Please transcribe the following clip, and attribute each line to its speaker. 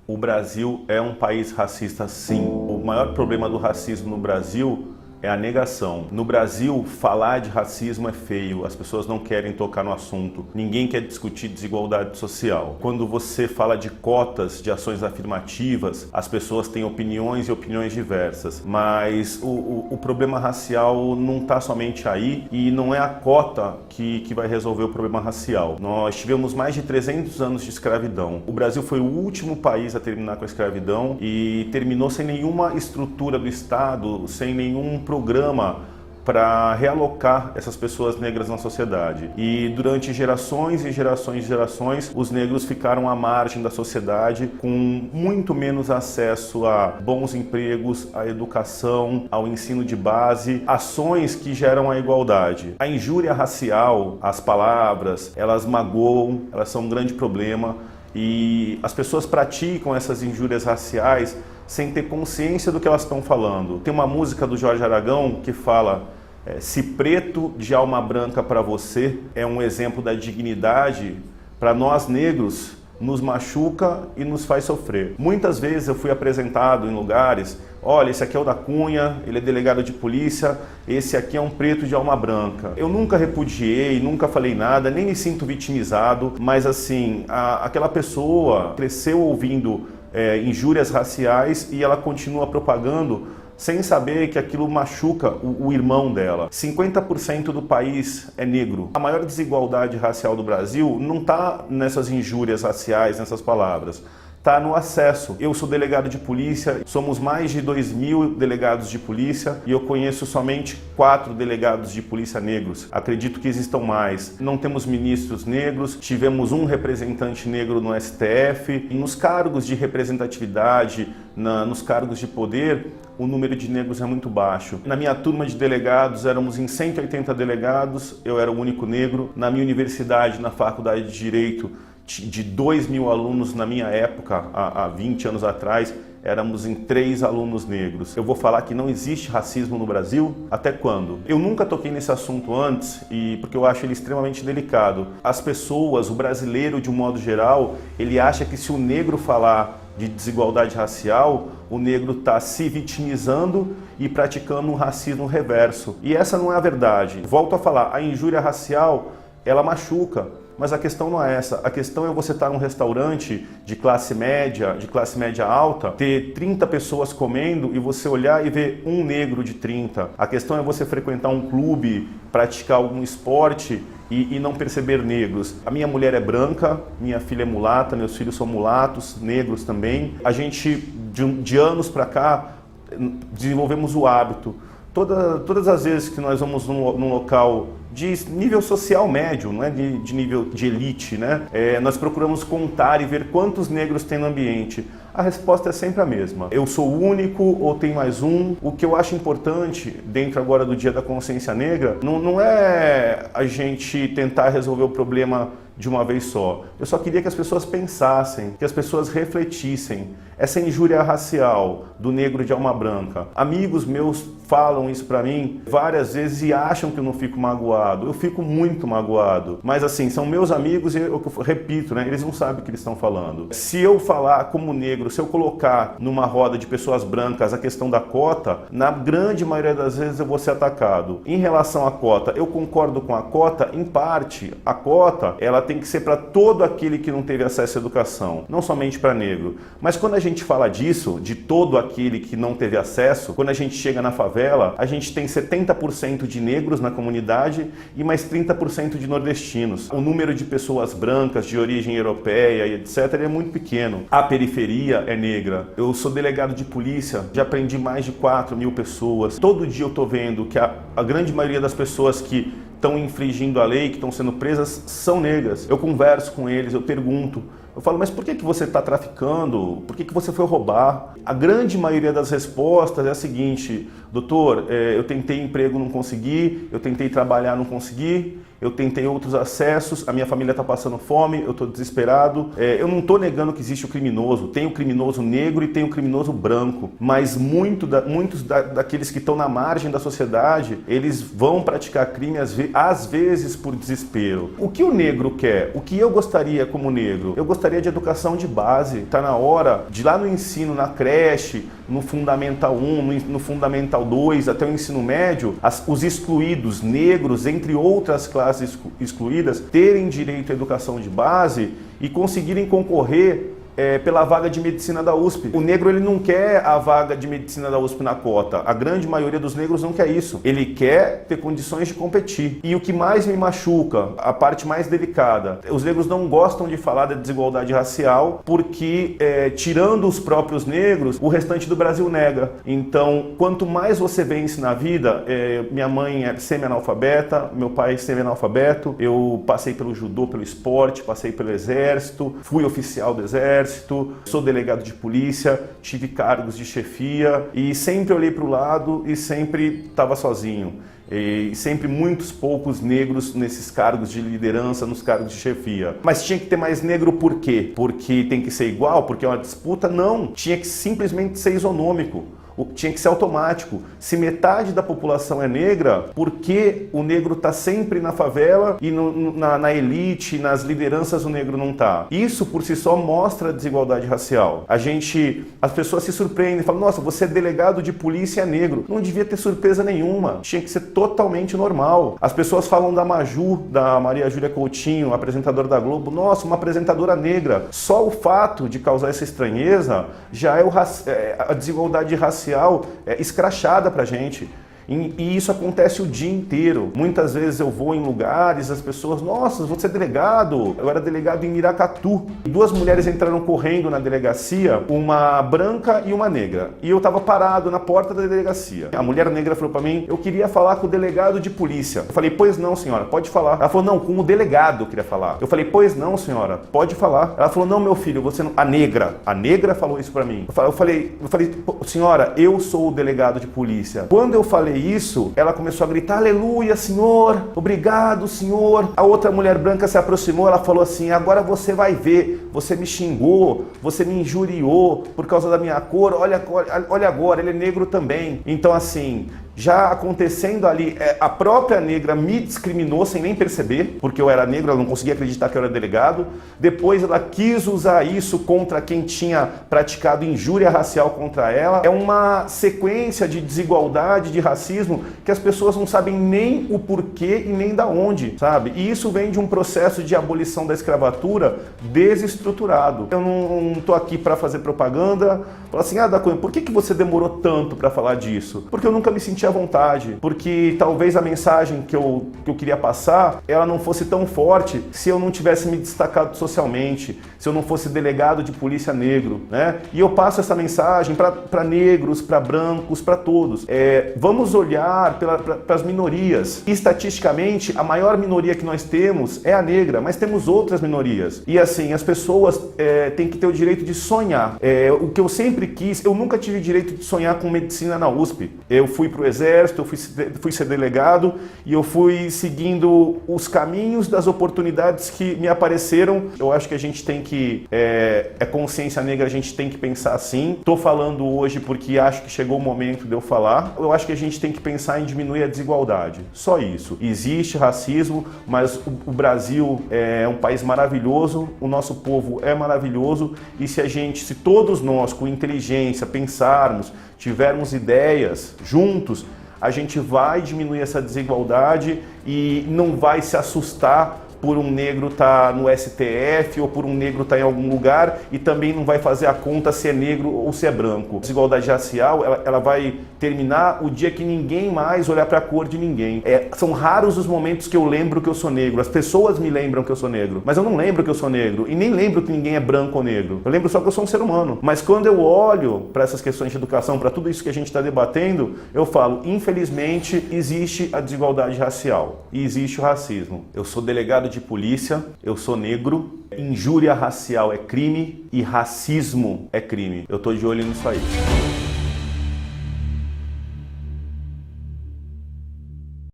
Speaker 1: O Brasil é um país racista, sim. O maior problema do racismo no Brasil é a negação. No Brasil, falar de racismo é feio, as pessoas não querem tocar no assunto. Ninguém quer discutir desigualdade social. Quando você fala de cotas, de ações afirmativas, as pessoas têm opiniões e opiniões diversas. Mas o problema racial não está somente aí e não é a cota que vai resolver o problema racial. Nós tivemos mais de 300 anos de escravidão. O Brasil foi o último país a terminar com a escravidão e terminou sem nenhuma estrutura do Estado, sem nenhum programa para realocar essas pessoas negras na sociedade. E durante gerações e gerações e gerações, os negros ficaram à margem da sociedade com muito menos acesso a bons empregos, à educação, ao ensino de base, ações que geram a igualdade. A injúria racial, as palavras, elas magoam, elas são um grande problema e as pessoas praticam essas injúrias raciais sem ter consciência do que elas estão falando. Tem uma música do Jorge Aragão que fala: se preto de alma branca para você é um exemplo da dignidade, para nós negros nos machuca e nos faz sofrer. Muitas vezes eu fui apresentado em lugares: olha, esse aqui é o da Cunha, ele é delegado de polícia, esse aqui é um preto de alma branca. Eu nunca repudiei, nunca falei nada, nem me sinto vitimizado, mas assim, aquela pessoa cresceu ouvindo injúrias raciais e ela continua propagando sem saber que aquilo machuca o irmão dela. 50% do país é negro. A maior desigualdade racial do Brasil não está nessas injúrias raciais, nessas palavras. Está no acesso. Eu sou delegado de polícia, somos mais de 2.000 delegados de polícia e eu conheço somente 4 delegados de polícia negros. Acredito que existam mais. Não temos ministros negros, tivemos um representante negro no STF e nos cargos de representatividade, nos cargos de poder, o número de negros é muito baixo. Na minha turma de delegados, éramos em 180 delegados, eu era o único negro. Na minha universidade, na faculdade de Direito, de 2.000 alunos na minha época, há 20 anos atrás, éramos em 3 alunos negros. Eu vou falar que não existe racismo no Brasil? Até quando? Eu nunca toquei nesse assunto antes, porque eu acho ele extremamente delicado. As pessoas, o brasileiro de um modo geral, ele acha que se o negro falar de desigualdade racial, o negro está se vitimizando e praticando um racismo reverso. E essa não é a verdade. Volto a falar, a injúria racial, ela machuca. Mas a questão não é essa, a questão é você estar num restaurante de classe média alta, ter 30 pessoas comendo e você olhar e ver um negro de 30. A questão é você frequentar um clube, praticar algum esporte e não perceber negros. A minha mulher é branca, minha filha é mulata, meus filhos são mulatos, negros também. A gente, de anos para cá, desenvolvemos o hábito. Todas as vezes que nós vamos num local de nível social médio, não é de nível de elite, né? Nós procuramos contar e ver quantos negros tem no ambiente. A resposta é sempre a mesma. Eu sou o único ou tem mais um? O que eu acho importante, dentro agora do Dia da Consciência Negra, não é a gente tentar resolver o problema de uma vez só. Eu só queria que as pessoas pensassem, que as pessoas refletissem. Essa injúria racial do negro de alma branca. Amigos meus falam isso pra mim várias vezes e acham que eu não fico magoado. Eu fico muito magoado. Mas assim, são meus amigos e eu repito, né? Eles não sabem o que eles estão falando. Se eu falar como negro, se eu colocar numa roda de pessoas brancas a questão da cota, na grande maioria das vezes eu vou ser atacado. Em relação à cota, eu concordo com a cota em parte. A cota, ela tem que ser para todo aquele que não teve acesso à educação, não somente para negro. Mas quando a gente fala disso, de todo aquele que não teve acesso, quando a gente chega na favela, a gente tem 70% de negros na comunidade e mais 30% de nordestinos. O número de pessoas brancas, de origem europeia e etc. é muito pequeno. A periferia é negra. Eu sou delegado de polícia, já aprendi mais de 4.000 pessoas. Todo dia eu tô vendo que a grande maioria das pessoas que estão infringindo a lei, que estão sendo presas, são negras. Eu converso com eles, eu pergunto. Eu falo, mas por que você está traficando? Por que você foi roubar? A grande maioria das respostas é a seguinte: doutor, eu tentei emprego, não consegui, eu tentei trabalhar, não consegui, eu tentei outros acessos, a minha família está passando fome, eu estou desesperado. Eu não estou negando que existe o criminoso, tem o criminoso negro e tem o criminoso branco, mas muitos daqueles que estão na margem da sociedade, eles vão praticar crime às vezes por desespero. O que o negro quer? O que eu gostaria como negro? Eu gostaria de educação de base. Está na hora de lá no ensino, na creche, no Fundamental 1, no Fundamental 2, até o ensino médio, os excluídos, negros, entre outras classes excluídas, terem direito à educação de base e conseguirem concorrer pela vaga de medicina da USP. O negro, ele não quer a vaga de medicina da USP na cota. A grande maioria dos negros não quer isso. Ele quer ter condições de competir. E o que mais me machuca, a parte mais delicada, os negros não gostam de falar da desigualdade racial porque, tirando os próprios negros, o restante do Brasil nega. Então, quanto mais você vence na vida, minha mãe é semi-analfabeta, meu pai é semi-analfabeto, eu passei pelo judô, pelo esporte, passei pelo exército, fui oficial do exército, sou delegado de polícia, tive cargos de chefia e sempre olhei para o lado e sempre estava sozinho. E sempre muitos poucos negros nesses cargos de liderança, nos cargos de chefia. Mas tinha que ter mais negro por quê? Porque tem que ser igual? Porque é uma disputa? Não. Tinha que simplesmente ser isonômico. Tinha que ser automático. Se metade da população é negra, por que o negro está sempre na favela e na elite, nas lideranças o negro não está? Isso por si só mostra a desigualdade racial. As pessoas se surpreendem, falam, nossa, você é delegado de polícia e é negro. Não devia ter surpresa nenhuma. Tinha que ser totalmente normal. As pessoas falam da Maju, da Maria Júlia Coutinho, apresentadora da Globo. Nossa, uma apresentadora negra. Só o fato de causar essa estranheza já é a desigualdade racial escrachada pra gente. E isso acontece o dia inteiro. Muitas vezes eu vou em lugares, as pessoas, nossa, você é delegado? Eu era delegado em Miracatu. Duas mulheres entraram correndo na delegacia, uma branca e uma negra. E eu estava parado na porta da delegacia. A mulher negra falou para mim, eu queria falar com o delegado de polícia. Eu falei, pois não, senhora, pode falar. Ela falou, não, com o delegado eu queria falar. Eu falei, pois não, senhora, pode falar. Ela falou, não, meu filho, você não... A negra falou isso para mim. Eu falei, senhora, eu sou o delegado de polícia. Quando eu falei isso, ela começou a gritar, aleluia, senhor, obrigado, senhor. A outra mulher branca se aproximou, ela falou assim, agora você vai ver, você me xingou, você me injuriou por causa da minha cor, olha agora, ele é negro também. Então assim, já acontecendo ali, a própria negra me discriminou sem nem perceber, porque eu era negro, ela não conseguia acreditar que eu era delegado. Depois ela quis usar isso contra quem tinha praticado injúria racial contra ela. É uma sequência de desigualdade, de racismo, que as pessoas não sabem nem o porquê e nem da onde, sabe? E isso vem de um processo de abolição da escravatura desestruturado. Eu não estou aqui para fazer propaganda, falar assim, Da Cunha, por que você demorou tanto para falar disso? Porque eu nunca me senti à vontade, porque talvez a mensagem que eu queria passar, ela não fosse tão forte se eu não tivesse me destacado socialmente, se eu não fosse delegado de polícia negro, né? E eu passo essa mensagem para negros, para brancos, para todos. Vamos olhar para as minorias. Estatisticamente, a maior minoria que nós temos é a negra, mas temos outras minorias. E assim, as pessoas têm que ter o direito de sonhar. O que eu sempre quis, eu nunca tive direito de sonhar com medicina na USP. Eu fui para o exército, eu fui ser delegado e eu fui seguindo os caminhos das oportunidades que me apareceram. Eu acho que a gente tem que, consciência negra, a gente tem que pensar assim. Estou falando hoje porque acho que chegou o momento de eu falar. Eu acho que a gente tem que pensar em diminuir a desigualdade. Só isso. Existe racismo, mas o Brasil é um país maravilhoso, o nosso povo é maravilhoso e se todos nós com inteligência pensarmos, tivermos ideias juntos, a gente vai diminuir essa desigualdade e não vai se assustar por um negro estar no STF ou por um negro estar em algum lugar e também não vai fazer a conta se é negro ou se é branco. A desigualdade racial, ela vai terminar o dia que ninguém mais olhar para a cor de ninguém. São raros os momentos que eu lembro que eu sou negro. As pessoas me lembram que eu sou negro, mas eu não lembro que eu sou negro e nem lembro que ninguém é branco ou negro. Eu lembro só que eu sou um ser humano. Mas quando eu olho para essas questões de educação, para tudo isso que a gente está debatendo, eu falo, infelizmente, existe a desigualdade racial e existe o racismo. Eu sou delegado de polícia, eu sou negro, injúria racial é crime e racismo é crime. Eu tô de olho nisso aí.